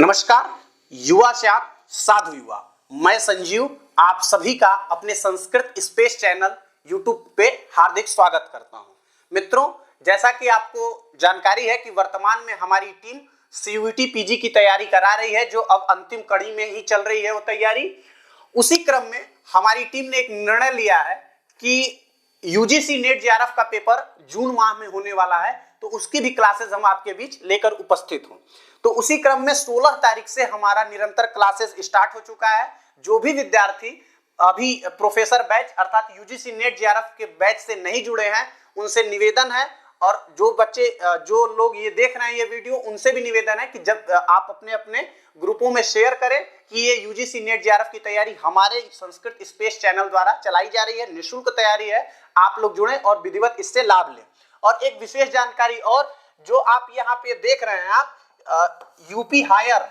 नमस्कार, युवा से आप साधु युवा। मैं संजीव आप सभी का अपने संस्कृत स्पेस चैनल यूट्यूब पे हार्दिक स्वागत करता हूं। मित्रों, जैसा कि आपको जानकारी है कि वर्तमान में हमारी टीम सीयूईटी पीजी की तैयारी करा रही है, जो अब अंतिम कड़ी में ही चल रही है वो तैयारी। उसी क्रम में हमारी टीम ने एक निर्णय लिया है कि यूजीसी नेट जेआरएफ का पेपर जून माह में होने वाला है, तो उसकी भी क्लासेस हम आपके बीच लेकर उपस्थित हूं। तो उसी क्रम में 16 तारीख से हमारा निरंतर क्लासेस स्टार्ट हो चुका है। जो भी विद्यार्थी अभी प्रोफेसर बैच अर्थात यूजीसी नेट जेआरएफ के बैच से नहीं जुड़े हैं, उनसे निवेदन है, और जो लोग ये देख रहे हैं ये वीडियो, उनसे भी निवेदन है कि जब आप अपने अपने ग्रुपों में शेयर करें कि ये यूजीसी नेट जेआरएफ की तैयारी हमारे संस्कृत स्पेस चैनल द्वारा चलाई जा रही है, निःशुल्क तैयारी है। आप लोग जुड़ें और विधिवत इससे लाभ लें। और एक विशेष जानकारी और, जो आप यहाँ पे देख रहे हैं आप यूपी हायर,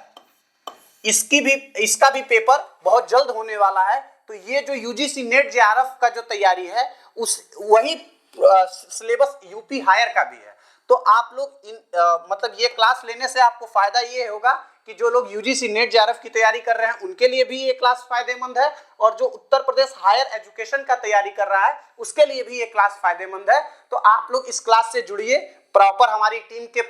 इसका भी पेपर बहुत जल्द होने वाला है। तो ये जो यूजीसी नेट जेआरएफ का जो तैयारी है, वही सिलेबस यूपी हायर का भी है। तो आप लोग मतलब ये क्लास लेने से आपको फायदा ये होगा कि जो लोग यूजीसी नेट जेआरएफ की तैयारी कर रहे हैं उनके लिए भी ये क्लास फायदेमंद है, और जो उत्तर प्रदेश हायर एजुकेशन का तैयारी कर रहा है उसके लिए भी ये क्लास फायदेमंद है। तो आप लोग इस क्लास से जुड़िए। प्रॉपर हमारी टीम के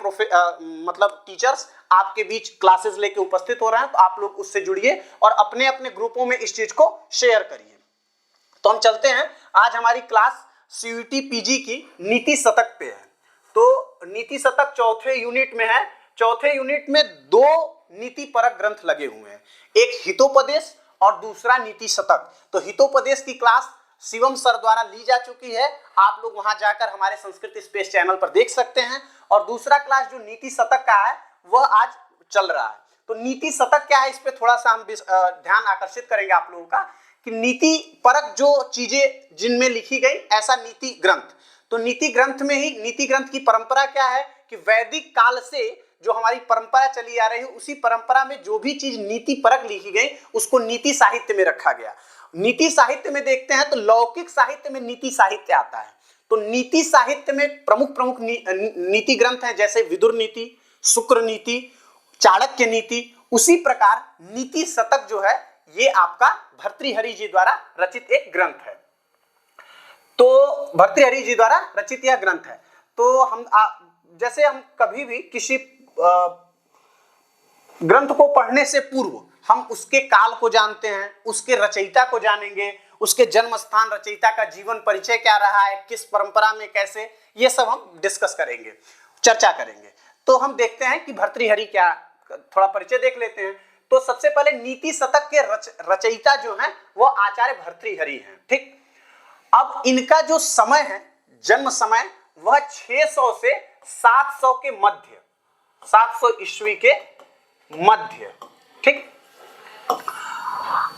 मतलब टीचर्स आपके बीच क्लासेस लेके उपस्थित हो रहे हैं, तो आप लोग उससे जुड़िए और अपने अपने ग्रुपों में इस चीज को शेयर करिए। तो हम चलते हैं, आज हमारी क्लास सीयूईटी पीजी की नीति शतक पे है। तो नीति शतक चौथे यूनिट में है। चौथे यूनिट में दो नीति परक ग्रंथ लगे हुए हैं, एक हितोपदेश और दूसरा नीति शतक। तो हितोपदेश की क्लास शिवम सर द्वारा ली जा चुकी है, आप लोग वहां जाकर हमारे संस्कृत स्पेस चैनल पर देख सकते हैं। और दूसरा क्लास जो नीति शतक का है वह आज चल रहा है। तो नीति शतक क्या है, इस पे थोड़ा सा हम ध्यान आकर्षित करेंगे आप लोगों का कि नीति परक जो चीजें जिनमें लिखी गई, ऐसा नीति ग्रंथ। तो नीति ग्रंथ में ही, नीति ग्रंथ की परंपरा क्या है कि वैदिक काल से जो हमारी परंपरा चली आ रही है, उसी परंपरा में जो भी चीज नीति परक लिखी गई उसको नीति साहित्य में रखा गया। नीति साहित्य में देखते हैं तो लौकिक साहित्य में नीति साहित्य आता है। तो नीति साहित्य में प्रमुख नीति ग्रंथ हैं, जैसे विदुर नीति, शुक्र नीति, चाणक्य नीति। उसी प्रकार नीति शतक जो है ये आपका भर्तृहरि जी द्वारा रचित एक ग्रंथ है। तो भर्तृहरि जी द्वारा रचित यह ग्रंथ है। तो हम जैसे हम कभी भी किसी ग्रंथ को पढ़ने से पूर्व हम उसके काल को जानते हैं, उसके रचयिता को जानेंगे, उसके जन्म स्थान, रचयिता का जीवन परिचय क्या रहा है, किस परंपरा में कैसे, ये सब हम डिस्कस करेंगे, चर्चा करेंगे। तो हम देखते हैं कि भर्तृहरि क्या, थोड़ा परिचय देख लेते हैं। तो सबसे पहले नीति शतक के रचयिता जो हैं वो आचार्य भर्तृहरि हैं। ठीक, अब इनका जो समय है, जन्म समय, वह 600 से 700 के मध्य, 700 ईस्वी के मध्य। ठीक,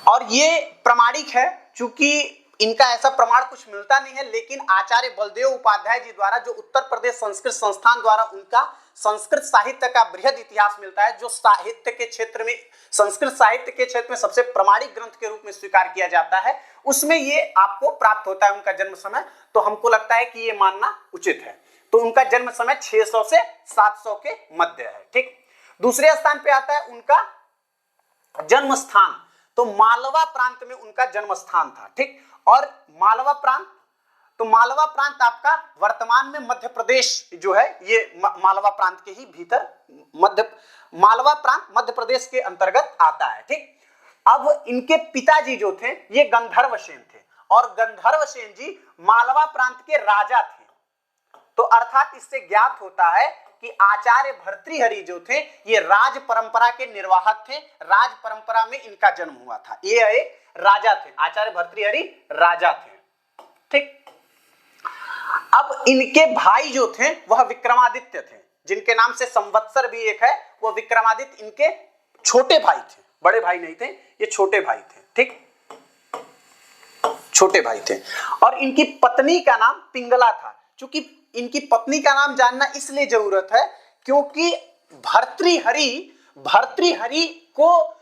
और ये प्रमाणिक है, चूंकि इनका ऐसा प्रमाण कुछ मिलता नहीं है, लेकिन आचार्य बलदेव उपाध्याय जी द्वारा, जो उत्तर प्रदेश संस्कृत संस्थान द्वारा उनका संस्कृत साहित्य का बृहद इतिहास मिलता है, जो साहित्य के क्षेत्र में, संस्कृत साहित्य के क्षेत्र में सबसे प्रमाणिक ग्रंथ के रूप में स्वीकार किया जाता है, उसमें ये आपको प्राप्त होता है उनका जन्म समय। तो हमको लगता है कि ये मानना उचित है। तो उनका जन्म समय 600 से 700 के मध्य है। ठीक, दूसरे स्थान पे आता है उनका जन्म स्थान। तो मालवा प्रांत में उनका जन्म स्थान था। ठीक, और मालवा प्रांत, तो मालवा प्रांत आपका वर्तमान में मध्य प्रदेश जो है, ये मालवा प्रांत के ही भीतर मालवा प्रांत मध्य प्रदेश के अंतर्गत आता है। ठीक, अब इनके पिताजी जो थे ये गंधर्वसेन थे, और गंधर्वसेन जी मालवा प्रांत के राजा थे। तो अर्थात इससे ज्ञात होता है कि आचार्य भर्तृहरि जो थे ये राज परंपरा के निर्वाहक थे, राज परंपरा में इनका जन्म हुआ था। ये एक राजा थे, आचार्य भर्तृहरि राजा थे। ठीक, अब इनके भाई जो थे वह विक्रमादित्य थे, जिनके नाम से संवत्सर भी एक है, वह विक्रमादित्य इनके छोटे भाई थे, बड़े भाई नहीं थे, ये छोटे भाई थे। ठीक, छोटे भाई थे। और इनकी पत्नी का नाम पिंगला था। चूंकि इनकी पत्नी का नाम जानना इसलिए जरूरत है क्योंकि भर्तृहरि को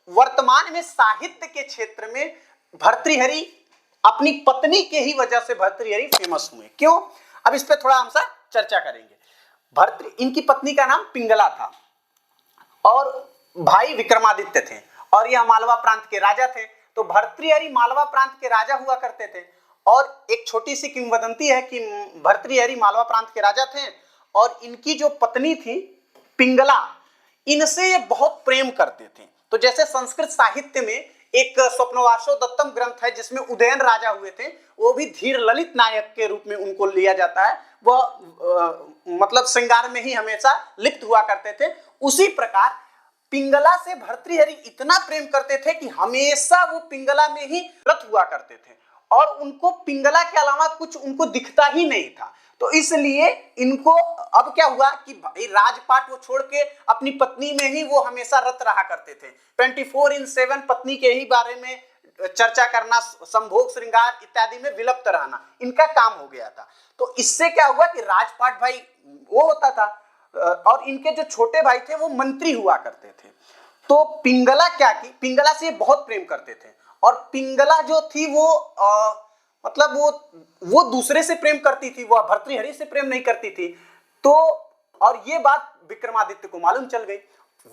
वर्तमान में साहित्य के क्षेत्र में भर्तृहरि अपनी पत्नी के ही वजह से भर्तृहरि फेमस हुए। क्यों, अब इस पे थोड़ा हम चर्चा करेंगे। इनकी पत्नी का नाम पिंगला था, और भाई विक्रमादित्य थे और यह मालवा प्रांत के राजा थे। तो भर्तृहरि मालवा प्रांत के राजा हुआ करते थे। और एक छोटी सी किंवदंती है कि भर्तृहरि मालवा प्रांत के राजा थे और इनकी जो पत्नी थी पिंगला, इनसे ये बहुत प्रेम करते थे। तो जैसे संस्कृत साहित्य में एक स्वप्नवासो दत्तम ग्रंथ है जिसमें उदयन राजा हुए थे, वो भी धीर ललित नायक के रूप में उनको लिया जाता है। वह मतलब श्रृंगार में ही हमेशा लिप्त हुआ करते थे। उसी प्रकार पिंगला से भर्तृहरि इतना प्रेम करते थे कि हमेशा वो पिंगला में ही रत हुआ करते थे और उनको पिंगला के अलावा कुछ उनको दिखता ही नहीं था। तो इसलिए इनको अब क्या हुआ कि भाई राजपाट वो छोड़ के अपनी पत्नी में ही वो हमेशा रत रहा करते थे। 24/7 पत्नी के ही बारे में चर्चा करना, संभोग श्रृंगार इत्यादि में विलप्त रहना इनका काम हो गया था। तो इससे क्या हुआ कि राजपाट भाई वो होता था और इनके जो छोटे भाई थे वो मंत्री हुआ करते थे। तो पिंगला क्या की, पिंगला से बहुत प्रेम करते थे और पिंगला जो थी वो मतलब वो दूसरे से प्रेम करती थी, वो भर्तृहरि से प्रेम नहीं करती थी। तो और ये बात विक्रमादित्य को मालूम चल गई।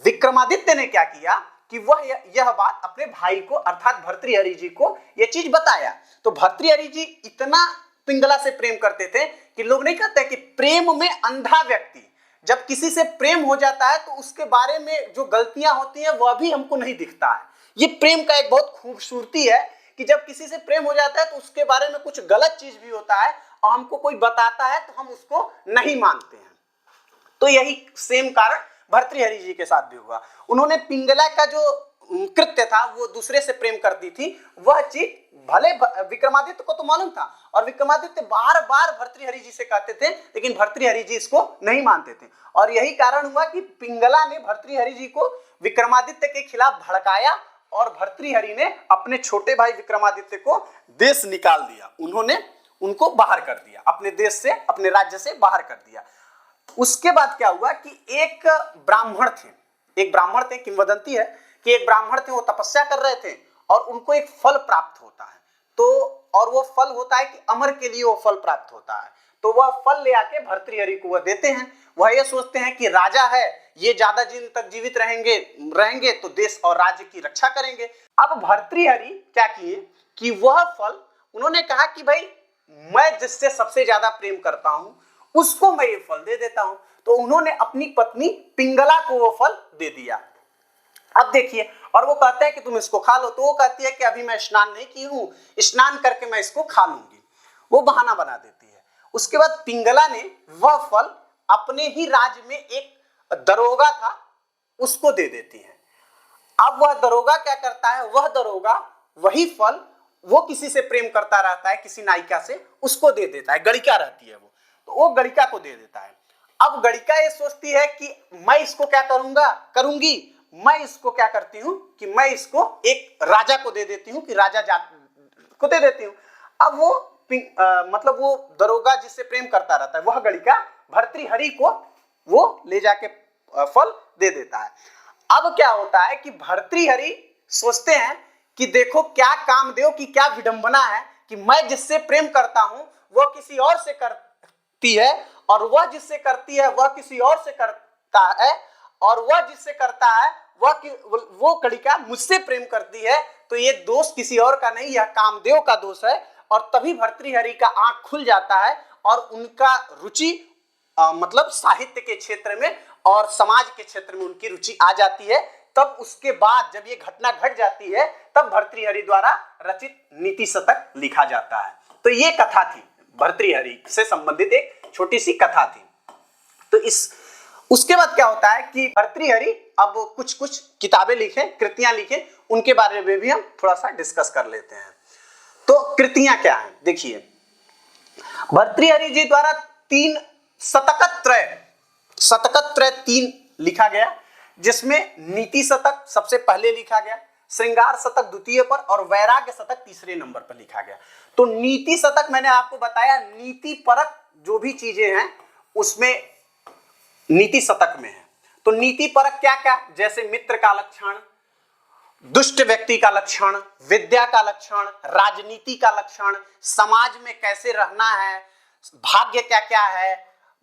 विक्रमादित्य ने क्या किया कि वह यह बात अपने भाई को अर्थात भर्तृहरि जी को यह चीज बताया। तो भर्तृहरि जी इतना पिंगला से प्रेम करते थे कि लोग नहीं कहते कि प्रेम में अंधा व्यक्ति, जब किसी से प्रेम हो जाता है तो उसके बारे में जो गलतियां होती हैं वह भी हमको नहीं दिखता है। ये प्रेम का एक बहुत खूबसूरती है कि जब किसी से प्रेम हो जाता है तो उसके बारे में कुछ गलत चीज भी होता है और हमको कोई बताता है तो हम उसको नहीं मानते हैं। तो यही सेम कारण भर्तृहरि जी के साथ भी हुआ। उन्होंने पिंगला का जो कृत्य था वो दूसरे से प्रेम करती थी, वह चीज भले विक्रमादित्य को तो मालूम था और विक्रमादित्य बार बार भर्तृहरि जी से कहते थे, लेकिन भर्तृहरि जी इसको नहीं मानते थे। और यही कारण हुआ कि पिंगला ने भर्तृहरि जी को विक्रमादित्य के खिलाफ भड़काया और भर्तृहरि ने अपने छोटे भाई विक्रमादित्य को देश निकाल दिया। उन्होंने उनको बाहर कर दिया, अपने देश से, अपने राज्य से बाहर कर दिया। उसके बाद क्या हुआ कि एक ब्राह्मण थे, किंवदंती है कि एक ब्राह्मण थे, वो तपस्या कर रहे थे और उनको एक फल प्राप्त होता है। तो और वो फल होता है कि अमर के लिए वो फल प्राप्त होता है। तो वह फल ले आके भर्तृहरि को वह देते हैं। वह ये सोचते हैं कि राजा है, ये ज्यादा दिन तक जीवित रहेंगे तो देश और राज्य की रक्षा करेंगे। अब भर्तृहरि क्या किए कि वह फल, उन्होंने कहा कि भाई मैं जिससे सबसे ज्यादा प्रेम करता हूं उसको मैं ये फल दे देता हूं। तो उन्होंने अपनी पत्नी पिंगला को वो फल दे दिया। अब देखिए, और वो कहते हैं कि तुम इसको खा लो। तो वो कहती है कि अभी मैं स्नान नहीं की हूं, स्नान करके मैं इसको खा लूंगी। वो बहाना बना देती है। उसके बाद पिंगला ने वह फल अपने ही राज्य में एक दरोगा था उसको दे देती है। अब वह दरोगा क्या करता है, वह दरोगा वही फल वो किसी से प्रेम करता रहता है, किसी नायिका से, उसको दे देता है। गणिका रहती है वो, तो वो गणिका को दे देता है। अब गणिका ये सोचती है कि मैं इसको क्या करूंगी, मैं इसको क्या करती हूं कि मैं इसको एक राजा को दे देती हूं, कि राजा को दे देती हूं। अब वो मतलब वो दरोगा जिससे प्रेम करता रहता है, वह गणिका भर्तृहरि को वो ले जाके फल दे देता है। अब क्या होता है कि भर्तृहरि सोचते हैं कि देखो क्या कामदेव की क्या विडंबना है कि मैं जिससे प्रेम करता हूं वह किसी और से करती है और वह जिससे करती है वह किसी और से करता है और वह जिससे करता है वो गणिका मुझसे प्रेम करती है। तो ये दोष किसी और का नहीं, यह कामदेव का दोष है। और तभी भर्तृहरि का आंख खुल जाता है और उनका रुचि मतलब साहित्य के क्षेत्र में और समाज के क्षेत्र में उनकी रुचि आ जाती है। तब उसके बाद जब ये घटना घट जाती है तब भर्तृहरि द्वारा रचित नीति शतक लिखा जाता है। तो ये कथा थी, भर्तृहरि से संबंधित एक छोटी सी कथा थी। तो उसके बाद क्या होता है कि भर्तृहरि अब कुछ किताबें लिखे, कृतियां लिखे, उनके बारे में भी हम थोड़ा सा डिस्कस कर लेते हैं। तो कृतियां क्या हैं, देखिए भर्तृहरि जी द्वारा 3 शतकत्रय 3 लिखा गया, जिसमें नीति शतक सबसे पहले लिखा गया, श्रृंगार शतक द्वितीय पर और वैराग्य शतक तीसरे नंबर पर लिखा गया। तो नीति शतक मैंने आपको बताया, नीति परक जो भी चीजें हैं उसमें नीति शतक में है। तो नीति परक क्या क्या, जैसे मित्र का लक्षण, दुष्ट व्यक्ति का लक्षण, विद्या का लक्षण, राजनीति का लक्षण, समाज में कैसे रहना है, भाग्य क्या क्या है,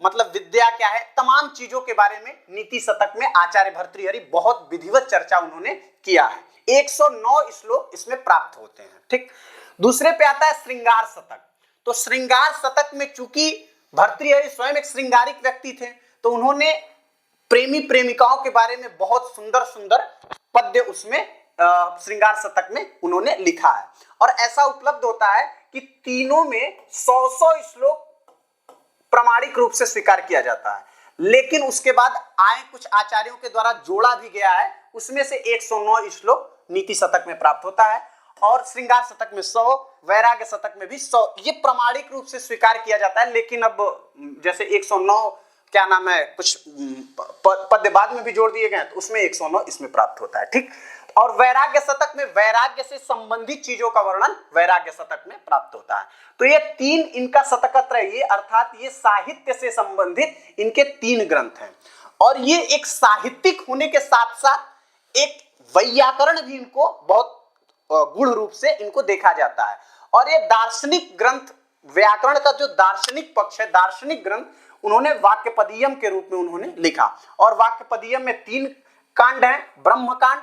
मतलब विद्या क्या है, तमाम चीजों के बारे में नीति शतक में आचार्य भर्तृहरि बहुत विधिवत चर्चा उन्होंने किया है। 109 श्लोक इसमें प्राप्त होते हैं। ठीक, दूसरे पे आता है श्रृंगार शतक। तो श्रृंगार शतक में चूंकि भर्तृहरि स्वयं एक श्रृंगारिक व्यक्ति थे, तो उन्होंने प्रेमी प्रेमिकाओं के बारे में बहुत सुंदर सुंदर पद्य उसमें श्रृंगार शतक में उन्होंने लिखा है। और ऐसा उपलब्ध होता है कि तीनों में 100 श्लोक प्रामाणिक रूप से स्वीकार किया जाता है, लेकिन उसके बाद आए कुछ आचार्यों के द्वारा जोड़ा भी गया है, उसमें से 109 श्लोक नीति शतक में प्राप्त होता है और श्रृंगार शतक में 100, वैराग्य शतक में भी 100। ये प्रामाणिक रूप से स्वीकार किया जाता है, लेकिन अब जैसे 109 क्या नाम है, कुछ पद्य बाद में भी जोड़ दिए गए, तो उसमें 109 इसमें प्राप्त होता है। ठीक, और वैराग्य शतक में वैराग्य से संबंधित चीजों का वर्णन वैराग्य शतक में प्राप्त होता है। तो ये तीन इनका शतकत्र है, ये अर्थात ये साहित्य से संबंधित इनके 3 ग्रंथ हैं। और ये एक साहित्यिक होने के साथ साथ एक वैयाकरण भी इनको बहुत गूढ़ रूप से इनको देखा जाता है। और ये दार्शनिक ग्रंथ, व्याकरण का जो दार्शनिक पक्ष है, दार्शनिक ग्रंथ, उन्होंने वाक्यपदीयम के रूप में उन्होंने लिखा। और वाक्यपदीयम में 3 कांड हैं, ब्रह्मकांड,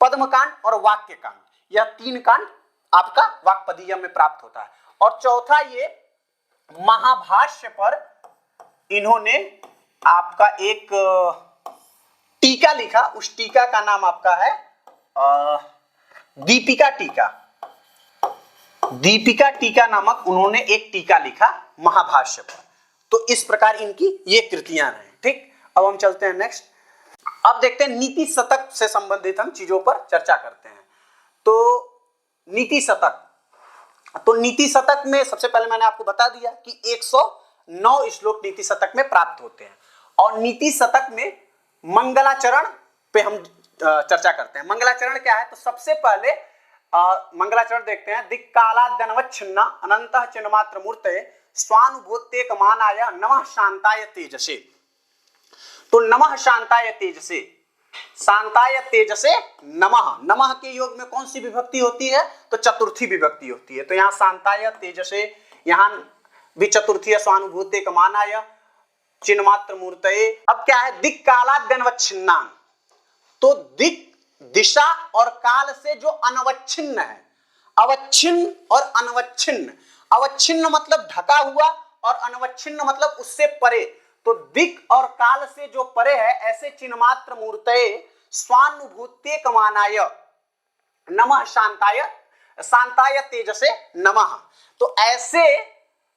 पद्मकांड और वाक्यकांड। यह 3 कांड आपका वाक्यपदीयम में प्राप्त होता है। और चौथा ये महाभाष्य पर इन्होंने आपका एक टीका लिखा, उस टीका का नाम आपका है दीपिका टीका। दीपिका टीका नामक उन्होंने एक टीका लिखा महाभाष्य पर। तो इस प्रकार इनकी ये कृतियां हैं। ठीक, अब हम चलते हैं नेक्स्ट। अब देखते हैं नीति शतक से संबंधित हम चीजों पर चर्चा करते हैं। तो नीति शतक, तो नीति शतक में सबसे पहले मैंने आपको बता दिया कि 109 श्लोक नीति शतक में प्राप्त होते हैं। और नीति शतक में मंगलाचरण पे हम चर्चा करते हैं। मंगलाचरण क्या है, तो सबसे पहले मंगलाचरण देखते हैं। दिक्कालाद्यनवच्छिन्ना अनंतः चिन्मात्र मूर्तये स्वानुभूत्येकमानाय नमः शांताय तेजसे। तो नमः शांताय तेजसे, शांताय तेजसे नमः, नमः के योग में कौन सी विभक्ति होती है, तो चतुर्थी विभक्ति होती है। तो यहाँ शांताय तेजसे, यहाँ भी चतुर्थी है, स्वानुभूत्येकमानाय चिन्मात्र मूर्तये। अब क्या है, दिक्कालाद्यनवच्छिन्ना, तो दिक दिशा और काल से जो अनवच्छिन्न है, अवच्छिन्न और अनवच्छिन्न, अवच्छिन्न मतलब ढका हुआ और अनवच्छिन्न मतलब उससे परे। तो दिक और काल से जो परे है, ऐसे चिन्मात्र मूर्तये स्वानुभूत्येकमानाय नमः शांताय, शांताय तेजसे नमः। तो ऐसे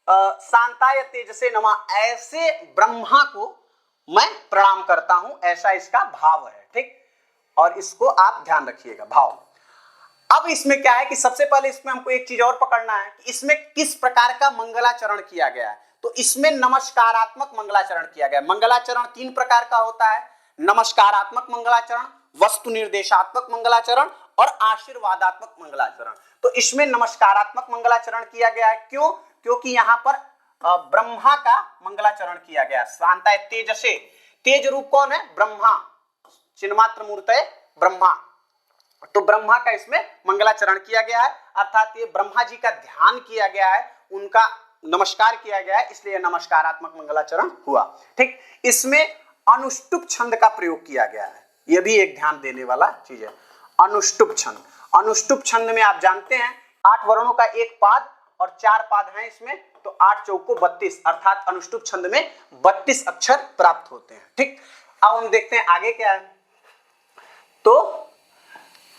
शांताय तेजसे नमः, ऐसे ब्रह्मा को मैं प्रणाम करता हूं, ऐसा इसका भाव है। ठीक, और इसको आप ध्यान रखिएगा भाव। अब इसमें क्या है कि सबसे पहले इसमें हमको एक चीज और पकड़ना है कि इसमें किस प्रकार का मंगलाचरण किया गया है। तो इसमें नमस्कारात्मक मंगलाचरण किया गया है। मंगलाचरण 3 प्रकार का होता है, नमस्कारात्मक मंगलाचरण, वस्तु निर्देशात्मक मंगलाचरण और आशीर्वादात्मक मंगलाचरण। तो इसमें नमस्कारात्मक मंगलाचरण किया गया है। क्यों? क्योंकि यहाँ पर ब्रह्मा का मंगलाचरण किया गया। शांताय तेजसे, तेज रूप कौन है, ब्रह्मा, चिन्मात्र मूर्तये ब्रह्मा। तो ब्रह्मा का इसमें मंगलाचरण किया गया है, अर्थात ये ब्रह्मा जी का ध्यान किया गया है, उनका नमस्कार किया गया है, इसलिए नमस्कारात्मक मंगलाचरण हुआ। ठीक, इसमें अनुष्टुप छंद का प्रयोग किया गया है, यह भी एक ध्यान देने वाला चीज है। अनुष्टुप छंद, अनुष्टुप छंद में आप जानते हैं 8 वर्णों का एक पाद और 4 पाद हैं इसमें, तो 8 चौको 32, अर्थात अनुष्टुप छंद में 32 अक्षर प्राप्त होते हैं। ठीक, अब हम देखते हैं आगे क्या है। तो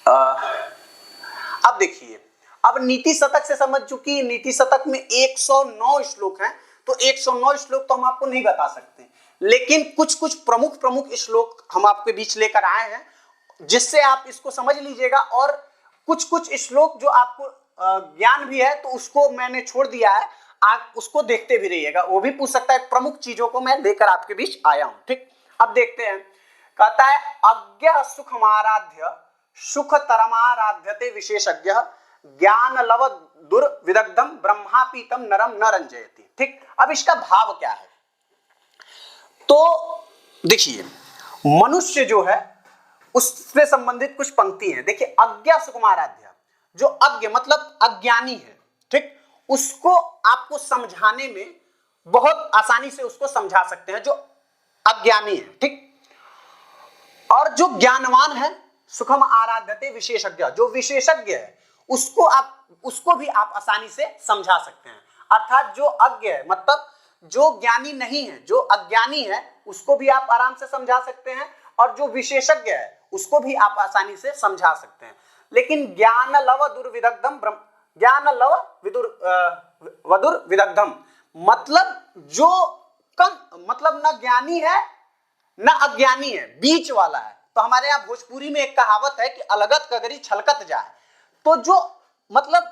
अब देखिए, अब नीति शतक से समझ चुकी, नीति शतक में 109 श्लोक हैं, तो 109 श्लोक तो हम आपको नहीं बता सकते, लेकिन कुछ कुछ प्रमुख श्लोक हम आपके बीच लेकर आए हैं, जिससे आप इसको समझ लीजिएगा। और कुछ कुछ श्लोक जो आपको ज्ञान भी है, तो उसको मैंने छोड़ दिया है, आप उसको देखते भी रहिएगा, वो भी पूछ सकता है। प्रमुख चीजों को मैं लेकर आपके बीच आया हूं। ठीक, अब देखते हैं। कहता है अज्ञ सुखमाराध्य सुख तरमाराध्यते विशेषज्ञ ज्ञान लव दुर्विदग्धम ब्रह्मापीतम नरम न रंजयति। ठीक, अब इसका भाव क्या है, तो देखिए, मनुष्य जो है उससे संबंधित कुछ पंक्ति है। देखिए, अज्ञ सुखमाराध्य, जो अज्ञ मतलब अज्ञानी है, ठीक, उसको आपको समझाने में बहुत आसानी से उसको समझा सकते हैं जो अज्ञानी है, ठीक। और जो ज्ञानवान है, सुखम आराध्यते विशेषज्ञ, जो विशेषज्ञ है उसको भी आप आसानी से समझा सकते हैं। अर्थात जो अज्ञ है, मतलब जो ज्ञानी नहीं है, जो अज्ञानी है, उसको भी आप आराम से समझा सकते हैं, और जो विशेषज्ञ है उसको भी आप आसानी से समझा सकते हैं। लेकिन ज्ञान लव दुर्विदग्धम ज्ञान लव वदुर विदग्धम, मतलब जो कम, मतलब न ज्ञानी है न अज्ञानी है, बीच वाला है। तो हमारे यहाँ भोजपुरी में एक कहावत है कि अलगत कगरी छलकत जाए, तो जो मतलब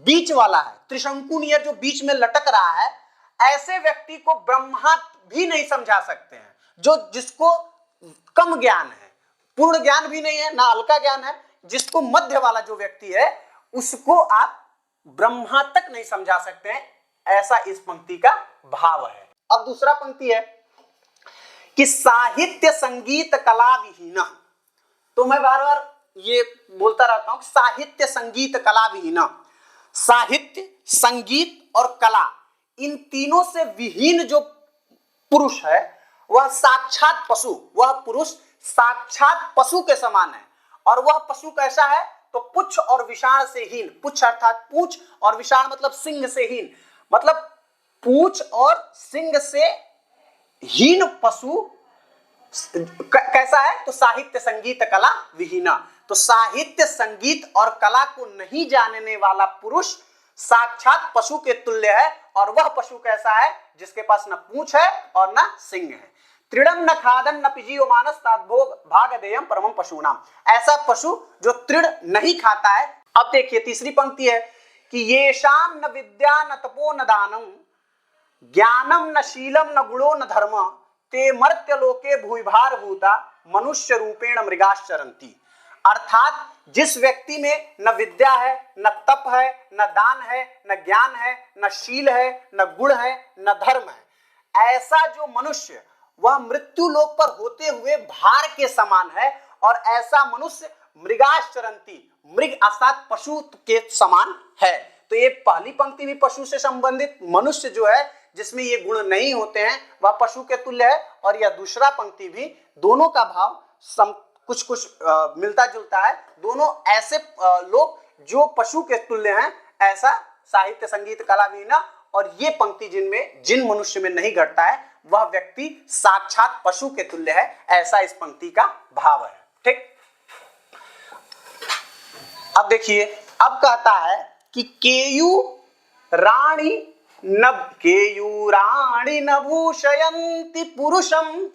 बीच वाला है, त्रिशंकु नियर जो बीच में लटक रहा है, ऐसे व्यक्ति को ब्रह्मा भी नहीं समझा सकते हैं। जो जिसको कम ज्ञान है, पूर्ण ज्ञान भी नहीं है, ना हल्का ज्ञान है, जिसको मध्य वाला जो व्यक्ति है, उसको आप ब्रह्मा तक नहीं समझा सकते हैं। ऐसा इस पंक्ति का भाव है। अब दूसरा पंक्ति है कि साहित्य संगीत कला विहीन। तो मैं बार बार ये बोलता रहता हूं, साहित्य संगीत कला विहीन। साहित्य, संगीत और कला, इन तीनों से विहीन जो पुरुष है वह साक्षात पशु, वह पुरुष साक्षात पशु के समान है। और वह पशु कैसा है? तो पुच्छ और विषाण से हीन। पुच्छ अर्थात पूंछ, और विषाण मतलब सिंह से हीन, मतलब पूंछ और सिंह से हीन पशु कैसा है? तो साहित्य संगीत कला विहीना। तो साहित्य संगीत और कला को नहीं जानने वाला पुरुष साक्षात पशु के तुल्य है। और वह पशु कैसा है? जिसके पास न पूंछ है और न सिंह है। तृणम न खादन न पिजीयो मानस ताद्भोग भागधेयम परमम पशुनाम। ऐसा पशु जो तृण नहीं खाता है। अब देखिए तीसरी पंक्ति है कि येषाम न विद्या न तपो न दानम ज्ञानम न शीलम न गुणो न धर्म ते मर्त्य लोके भूभार भूता मनुष्य रूपेण मृगाश्चरंती। अर्थात जिस व्यक्ति में न विद्या है, न तप है, न दान है, न ज्ञान है, न शील है, न गुण है, न धर्म है, ऐसा जो मनुष्य वह मृत्यु लोक पर होते हुए भार के समान है। और ऐसा मनुष्य मृगाश्चरंती, मृग अर्थात पशु के समान है। तो ये पहली पंक्ति भी पशु से संबंधित, मनुष्य जो है जिसमें ये गुण नहीं होते हैं वह पशु के तुल्य है। और यह दूसरा पंक्ति भी, दोनों का भाव कुछ कुछ मिलता जुलता है। दोनों ऐसे लोग जो पशु के तुल्य हैं, ऐसा साहित्य संगीत कला वीणा। और ये पंक्ति जिन मनुष्य में नहीं घटता है वह व्यक्ति साक्षात पशु के तुल्य है, ऐसा इस पंक्ति का भाव है। ठीक, अब देखिए, अब कहता है कि केयूराणि न भूषयन्ति पुरुषम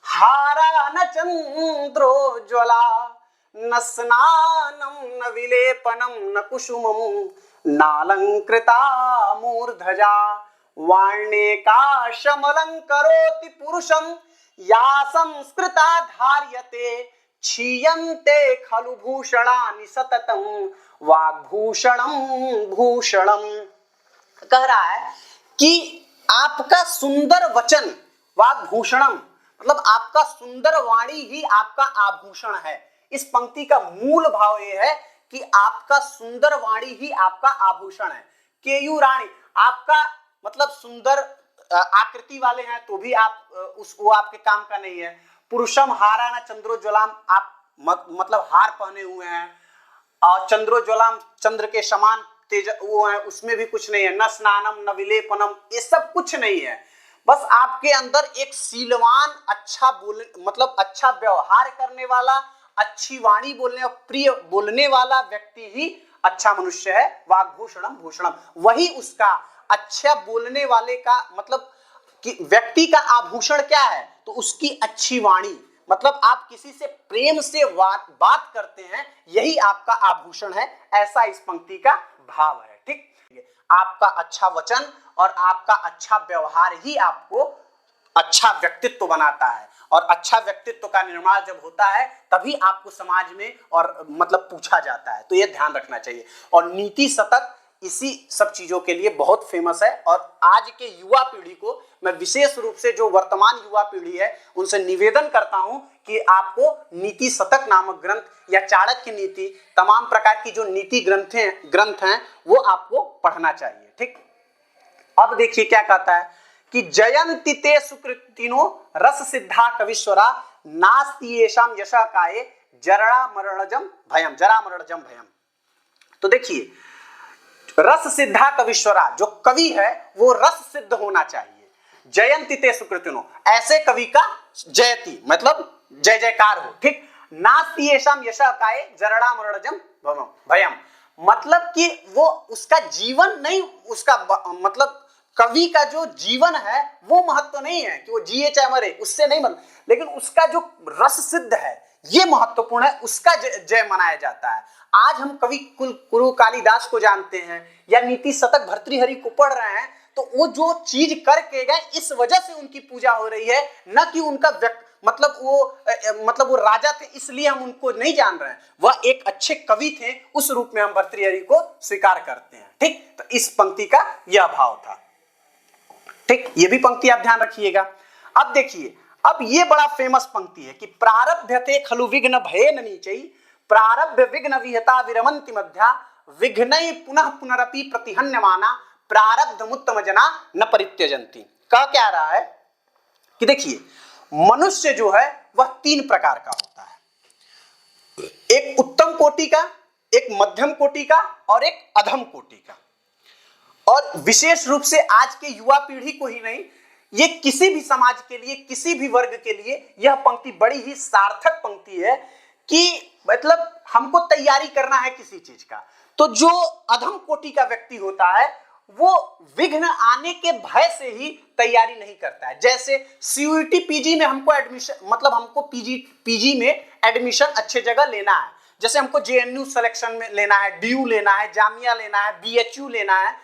हारा न चंद्रोज्ज्वला न स्नानं न विलेपनं न कुसुमं नालंकृता मूर्धजा वार्णेकाशमलंकरोति पुरुषं या संस्कृता धार्यते क्षीयन्ते खलु भूषणानि सततं वाग्भूषणं भूषणम्। कह रहा है कि आपका सुंदर वचन, वाग्भूषणम मतलब आपका सुंदर वाणी ही आपका आभूषण है। इस पंक्ति का मूल भाव यह है कि आपका सुंदर वाणी ही आपका आभूषण है। केयूराणी, आपका मतलब सुंदर आकृति वाले हैं तो भी आप वो आपके काम का नहीं है। पुरुषम हारा न चंद्रोज्वलाम, आप मतलब हार पहने हुए हैं। और चंद्रोज्वलाम, चंद्र के समान तेज वो है, उसमें भी कुछ नहीं है। न स्नानम न विलेपनम, ये सब कुछ नहीं है। बस आपके अंदर एक सीलवान, अच्छा मतलब अच्छा व्यवहार करने वाला, अच्छी वाणी बोलने और प्रिय बोलने वाला व्यक्ति ही अच्छा मनुष्य है। वाग्भूषणम भूषणम, वही उसका अच्छा बोलने वाले का मतलब कि व्यक्ति का आभूषण क्या है? तो उसकी अच्छी वाणी, मतलब आप किसी से प्रेम से बात करते हैं, यही आपका आभूषण है। ऐसा इस पंक्ति का भाव है। ठीक, आपका अच्छा वचन और आपका अच्छा व्यवहार ही आपको अच्छा व्यक्तित्व बनाता है। और अच्छा व्यक्तित्व का निर्माण जब होता है तभी आपको समाज में और मतलब पूछा जाता है। तो ये ध्यान रखना चाहिए। और नीति शतक इसी सब चीजों के लिए बहुत फेमस है। और आज के युवा पीढ़ी को मैं विशेष रूप से, जो वर्तमान युवा पीढ़ी है, उनसे निवेदन करता हूं कि आपको नीति शतक नामक ग्रंथ या चाणक्य नीति, तमाम प्रकार की जो नीति ग्रंथ हैं वो आपको पढ़ना चाहिए। ठीक, अब देखिए क्या कहता है कि जयंति ते सुकृतिनो रस सिद्धा कवीश्वरा नास्ति येषाम यशः काये जरा मरणजम भयम। तो देखिए, रस सिद्धा कवीश्वरा, जो कवि है वो रस सिद्ध होना चाहिए। जयंति ते सुकृतिनो, ऐसे कवि का जयति मतलब जय जयकार हो, ठीक। नास्ति येषाम यशः काये जरा मरणजम भयम, मतलब कि वो उसका जीवन नहीं, उसका मतलब कवि का जो जीवन है वो महत्व नहीं है कि वो जिए चाहे मरे, उससे नहीं मतलब, लेकिन उसका जो रस सिद्ध है ये महत्वपूर्ण है, उसका जय मनाया जाता है। आज हम कवि गुरु कालिदास को जानते हैं या नीति शतक भर्तृहरि को पढ़ रहे हैं, तो वो जो चीज करके गए इस वजह से उनकी पूजा हो रही है, न कि उनका मतलब वो राजा थे इसलिए हम उनको नहीं जान रहे हैं। वह एक अच्छे कवि थे, उस रूप में हम भर्तृहरि को स्वीकार करते हैं, ठीक। तो इस पंक्ति का यह भाव था, ठीक। ये भी पंक्ति आप ध्यान रखिएगा। अब देखिए, अब ये बड़ा फेमस पंक्ति है कि प्रारभ्यते खलु विघ्न भयेन नीचै प्रारभ्य विघ्न विहता विरमन्ति मध्या विघ्नै पुनः पुनरपि प्रतिहन्यमाना प्रारब्धमुत्तम जना न परित्यजन्ति। कह क्या रहा है कि देखिए, मनुष्य जो है वह तीन प्रकार का होता है, एक उत्तम कोटि का, एक मध्यम कोटि का और एक अधम कोटि का। और विशेष रूप से आज के युवा पीढ़ी को ही नहीं, ये किसी भी समाज के लिए, किसी भी वर्ग के लिए यह पंक्ति बड़ी ही सार्थक पंक्ति है कि मतलब हमको तैयारी करना है किसी चीज का। तो जो अधम कोटि का व्यक्ति होता है वो विघ्न आने के भय से ही तैयारी नहीं करता है। जैसे सीयूईटी पीजी में हमको एडमिशन, मतलब हमको पीजी में एडमिशन अच्छे जगह लेना है, जैसे हमको जेएनयू सिलेक्शन में लेना है, डीयू लेना है, जामिया लेना है, बीएचयू लेना है,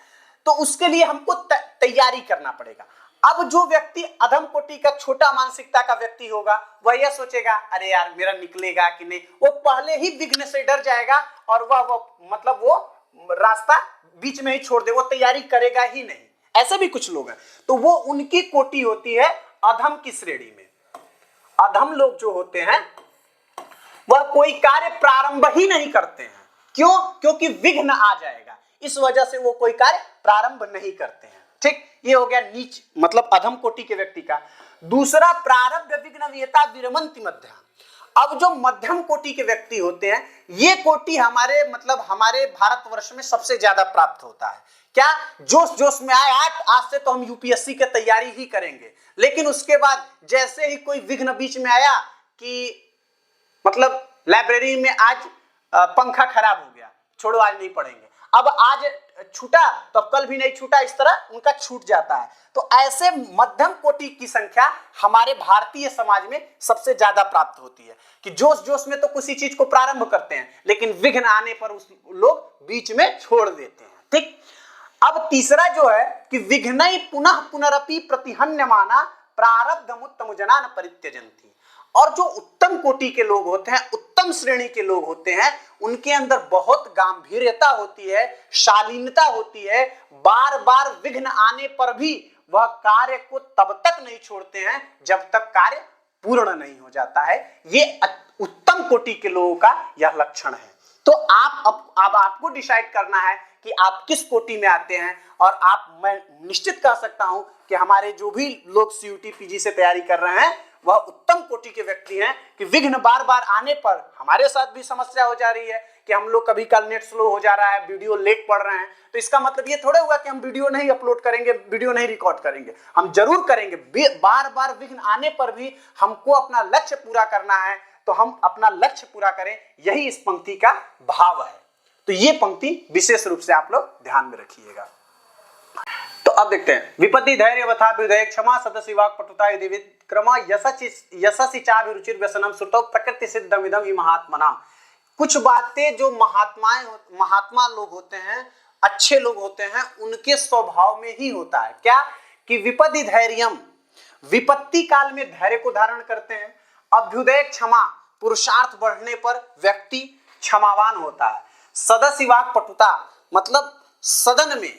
तो उसके लिए हमको तैयारी करना पड़ेगा। अब जो व्यक्ति अधम कोटि का, छोटा मानसिकता का व्यक्ति होगा, वह यह सोचेगा अरे यार मेरा निकलेगा कि नहीं, वो पहले ही विघ्न से डर जाएगा और वो रास्ता बीच में ही छोड़ दे, वो तैयारी करेगा ही नहीं। ऐसे भी कुछ लोग हैं, तो वो उनकी कोटि होती है अधम की श्रेणी में। अधम लोग जो होते हैं वह कोई कार्य प्रारंभ ही नहीं करते हैं। क्यों? क्योंकि विघ्न आ जाएगा, इस वजह से वो कोई कार्य प्रारंभ नहीं करते हैं, ठीक। ये हो गया नीच मतलब अधम कोटि के व्यक्ति का। दूसरा, प्रारब्ध विघ्न विहता विरमन्ति मध्या। अब जो मध्यम कोटि के व्यक्ति होते हैं, ये कोटि हमारे भारतवर्ष में सबसे ज्यादा प्राप्त होता है। क्या? जोश जोश में आए, आज से तो हम यूपीएससी की तैयारी ही करेंगे, लेकिन उसके बाद जैसे ही कोई विघ्न बीच में आया कि मतलब लाइब्रेरी में आज पंखा खराब हो गया, छोड़ो आज नहीं पढ़ेंगे, अब आज छूटा तो कल भी नहीं छूटा, इस तरह उनका छूट जाता है। तो ऐसे मध्यम कोटि की संख्या हमारे भारतीय समाज में सबसे ज्यादा प्राप्त होती है कि जोश जोश में तो किसी चीज को प्रारंभ करते हैं, लेकिन विघ्न आने पर उस लोग बीच में छोड़ देते हैं, ठीक। अब तीसरा जो है कि विघ्नै पुनः पुनरपि प्रतिहन्यमाना प्रारब्धमुत्तम जना न परित्यजन्ति। और जो उत्तम कोटि के लोग होते हैं, उत्तम श्रेणी के लोग होते हैं, उनके अंदर बहुत गंभीरता होती है, शालीनता होती है। बार बार विघ्न आने पर भी वह कार्य को तब तक नहीं छोड़ते हैं जब तक कार्य पूर्ण नहीं हो जाता है। ये उत्तम कोटि के लोगों का यह लक्षण है। तो अब आपको डिसाइड करना है कि आप किस कोटि में आते हैं। और मैं निश्चित कह सकता हूं कि हमारे जो भी लोग सीयूटी पीजी से तैयारी कर रहे हैं वह उत्तम कोटि के व्यक्ति हैं कि विघ्न बार बार आने पर हमारे साथ भी समस्या हो जा रही है कि हम लोग कभी कल नेट स्लो हो जा रहा है, वीडियो लेट पढ़ रहे हैं, तो इसका मतलब ये थोड़ा हुआ कि हम वीडियो नहीं अपलोड करेंगे, वीडियो नहीं रिकॉर्ड करेंगे, हम जरूर करेंगे। बार बार विघ्न आने पर भी हमको अपना लक्ष्य पूरा करना है, तो हम अपना लक्ष्य पूरा करें, यही इस पंक्ति का भाव है। तो ये पंक्ति विशेष रूप से आप लोग ध्यान में रखिएगा। तो अब देखते हैं, विपत्ति धैर्य वथा विधेय क्षमा सदसि वाक् पटुता यदि विक्रमा यशसि चाभिरुचिर व्यसनम श्रुतौ प्रकृति सिद्धम इदं हि महात्मनाम। कुछ बातें जो महात्मा लोग होते हैं, अच्छे लोग होते हैं, उनके स्वभाव में ही होता है। क्या? कि विपत्ति धैर्यम, विपत्ति काल में धैर्य को धारण करते हैं। अभ्युदय क्षमा, पुरुषार्थ बढ़ने पर व्यक्ति क्षमावान होता है। सदसि वाक् पटुता, मतलब सदन में,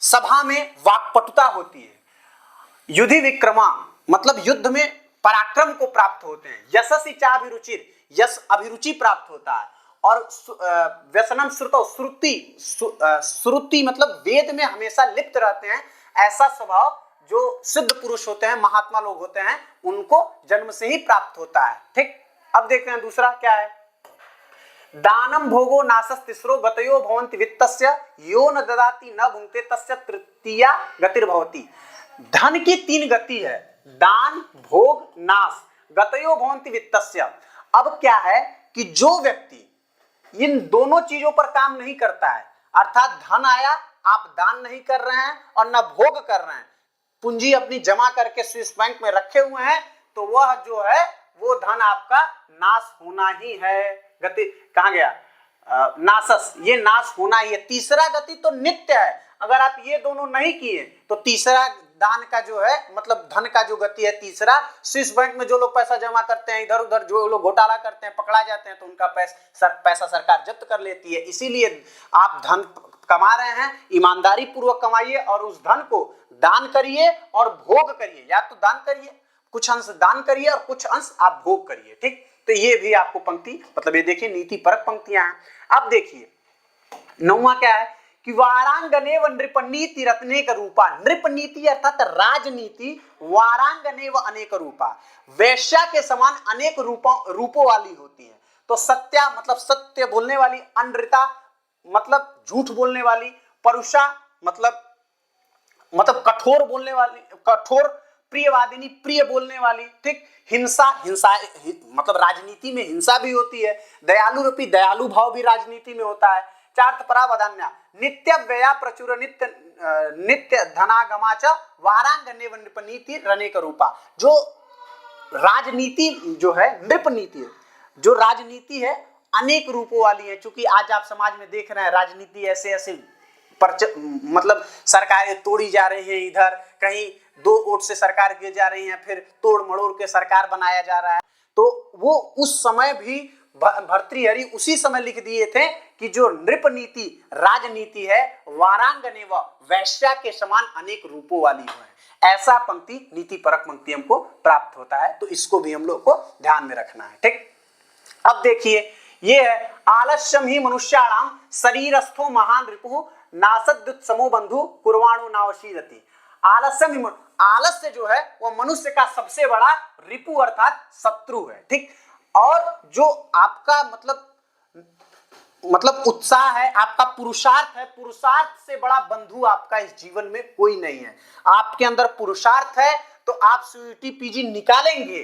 सभा में वाक्पटुता होती है। युधि विक्रमा, मतलब युद्ध में पराक्रम को प्राप्त होते हैं। यशसि चाभिरुचिर, यश अभिरुचि प्राप्त होता है। और व्यसनम श्रुतौ, श्रुति मतलब वेद में हमेशा लिप्त रहते हैं, ऐसा स्वभाव जो सिद्ध पुरुष होते हैं, महात्मा लोग होते हैं, उनको जन्म से ही प्राप्त होता है। ठीक, अब देखते हैं दूसरा क्या है। दानम भोगो नासस तिसरो गतयो भवन्ति वित्तस्य यो न ददाति न भुंक्ते तस्य तृतीया गतिर्भवति। धन की 3 गति है, दान, भोग, नाश। गतयो भवन्ति वित्तस्य। अब क्या है कि जो व्यक्ति इन दोनों चीजों पर काम नहीं करता है, अर्थात धन आया, आप दान नहीं कर रहे हैं और न भोग कर रहे हैं, पूंजी अपनी जमा करके स्विस बैंक में रखे हुए हैं, तो वह जो है वो धन आपका नाश होना ही है। गति कहाँ गया, नासस, ये नाश होना ही है। तीसरा गति तो नित्य है, अगर आप ये दोनों नहीं किए तो तीसरा दान का जो है मतलब धन का जो गति है तीसरा, स्विस बैंक में जो लोग पैसा जमा करते हैं, इधर उधर जो लोग घोटाला करते हैं, पकड़ा जाते हैं, तो उनका पैसा सरकार जब्त कर लेती है। इसीलिए आप धन कमा रहे हैं, ईमानदारी पूर्वक कमाइए और उस धन को दान करिए और भोग करिए। या तो दान करिए, कुछ अंश दान करिए और कुछ अंश आप भोग करिए। ठीक, तो ये भी आपको पंक्ति मतलब ये देखिए नीति परक पंक्तियां हैं। अब देखिए 9वां क्या है कि वारांगनेव नृपनीति रत्नेक रूपा। नृपनीति अर्थात राजनीति, वारांगनेव अनेक रूपा, वैश्या के समान अनेक रूपों वाली होती है। तो सत्या मतलब सत्य बोलने वाली, अनृता मतलब झूठ बोलने वाली, परुषा मतलब कठोर बोलने वाली, कठोर, प्रियवादिनी प्रिय बोलने वाली। ठीक, हिंसा मतलब राजनीति में हिंसा भी होती है। दयालु रूपी दयालु भाव भी राजनीति में होता है। चार्थ परावधान्या नित्य व्यया प्रचुर नित्य धनागमा च वारांगनेव नृपनीति रनेक रूपा। जो राजनीति जो है नृपनीति है, जो राजनीति है अनेक रूपों वाली है। चूंकि आज आप समाज में देख रहे हैं राजनीति ऐसे मतलब सरकारें तोड़ी जा रही है, इधर कहीं 2 वोट से सरकार गिर जा रही है, फिर तोड़ मड़ोड़ के सरकार बनाया जा रहा है। तो वो उस समय भी भर्तृहरि उसी समय लिख दिए थे कि जो नृपनीति राजनीति है वारांगनेव वैश्या के समान अनेक रूपों वाली है। ऐसा पंक्ति नीति परक पंक्ति हमको प्राप्त होता है, तो इसको भी हम लोग को ध्यान में रखना है। ठीक, अब देखिए ये है आलस्यम ही मनुष्याणाम शरीरस्थो महान रिपुः नासद्युत्समो बंधु कुर्वाणो नावशीरति। आलस्यम, आलस्य जो है वो मनुष्य का सबसे बड़ा रिपु अर्थात शत्रु है। ठीक, और जो आपका मतलब उत्साह है, आपका पुरुषार्थ है, पुरुषार्थ से बड़ा बंधु आपका इस जीवन में कोई नहीं है। आपके अंदर पुरुषार्थ है तो आप सीयूईटी पीजी निकालेंगे,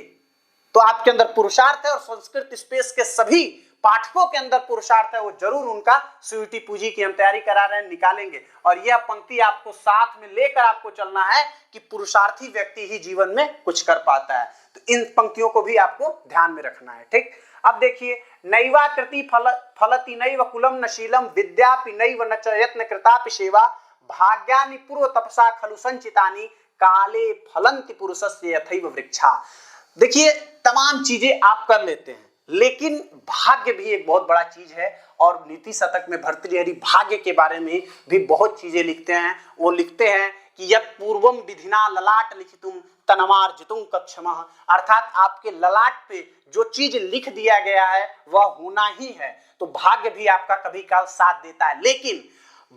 तो आपके अंदर पुरुषार्थ है और संस्कृत स्पेस के सभी पाठकों के अंदर पुरुषार्थ है, वो जरूर उनका सीयूईटी पीजी की हम तैयारी करा रहे हैं, निकालेंगे। और यह पंक्ति आपको साथ में लेकर आपको चलना है कि पुरुषार्थी व्यक्ति ही जीवन में कुछ कर पाता है। तो इन पंक्तियों को भी आपको ध्यान में रखना है। ठीक, अब देखिए नैवाकृति फलति नैव कुलम न शीलम विद्यापि नैव न च यत्न कृतापि सेवा भाग्यानि पूर्व तपसा खलु संचितानि काले फलन्ति पुरुषस्य यथैव वृक्षा। देखिए तमाम चीजें आप कर लेते हैं, लेकिन भाग्य भी एक बहुत बड़ा चीज है। और नीति शतक में भर्तृहरि भाग्य के बारे में भी बहुत चीजें लिखते हैं। वो लिखते हैं कि यत् पूर्वम विधिना ललाट लिखितुम तनमार्जितुम कक्षमः, अर्थात आपके ललाट पे जो चीज लिख दिया गया है वह होना ही है। तो भाग्य भी आपका कभी काल साथ देता है, लेकिन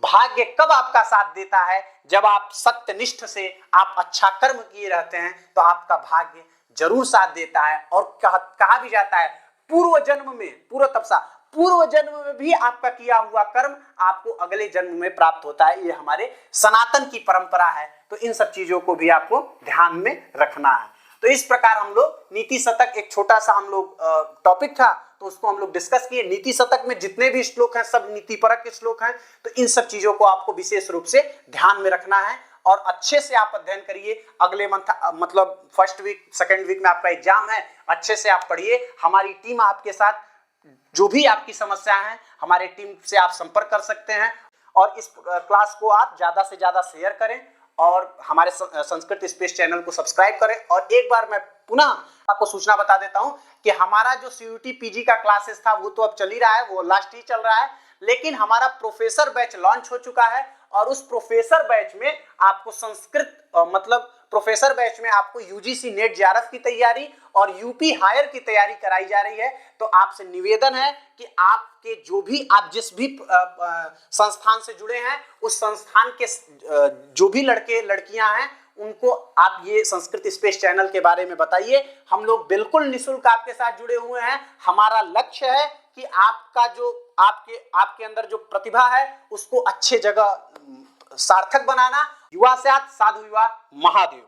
भाग्य कब आपका साथ देता है? जब आप सत्यनिष्ठ से आप अच्छा कर्म किए रहते हैं तो आपका भाग्य जरूर साथ देता है। और कहा भी जाता है पूर्व जन्म में, पूर्व तपसा, पूर्व जन्म में भी आपका किया हुआ कर्म आपको अगले जन्म में प्राप्त होता है। ये हमारे सनातन की परंपरा है। तो इन सब चीजों को भी आपको ध्यान में रखना है। तो इस प्रकार हम लोग नीति शतक, एक छोटा सा हम लोग टॉपिक था तो उसको हम लोग डिस्कस किए। नीति शतक में जितने भी श्लोक हैं सब नीति परक के श्लोक हैं। तो इन सब चीजों को आपको विशेष रूप से ध्यान में रखना है और अच्छे से आप अध्ययन करिए। अगले मंथ मतलब फर्स्ट वीक सेकेंड वीक में आपका एग्जाम है, अच्छे से आप पढ़िए। हमारी टीम आपके साथ, जो भी आपकी समस्या है हमारे टीम से आप संपर्क कर सकते हैं। और इस क्लास को आप ज्यादा से ज्यादा शेयर करें और हमारे संस्कृत स्पेस चैनल को सब्सक्राइब करें। और एक बार मैं पुनः आपको सूचना बता देता हूं कि हमारा जो सीयूईटी पीजी का क्लासेस था वो तो अब चल ही रहा है, वो लास्ट ही चल रहा है, लेकिन हमारा प्रोफेसर बैच लॉन्च हो चुका है। और उस प्रोफेसर बैच में आपको संस्कृत मतलब प्रोफेसर बैच में आपको यूजीसी नेट जेआरएफ की तैयारी और यूपी हायर की तैयारी कराई जा रही है। तो आपसे निवेदन है कि आपके जो भी आप जिस भी संस्थान से जुड़े हैं उस संस्थान के जो भी लड़के लड़कियां हैं उनको आप ये संस्कृत स्पेस चैनल के बारे में बताइए। हम लोग बिल्कुल निःशुल्क आपके साथ जुड़े हुए हैं। हमारा लक्ष्य है कि आपका जो आपके अंदर जो प्रतिभा है उसको अच्छे जगह सार्थक बनाना। युवा स्यात् साधु युवा महादेव।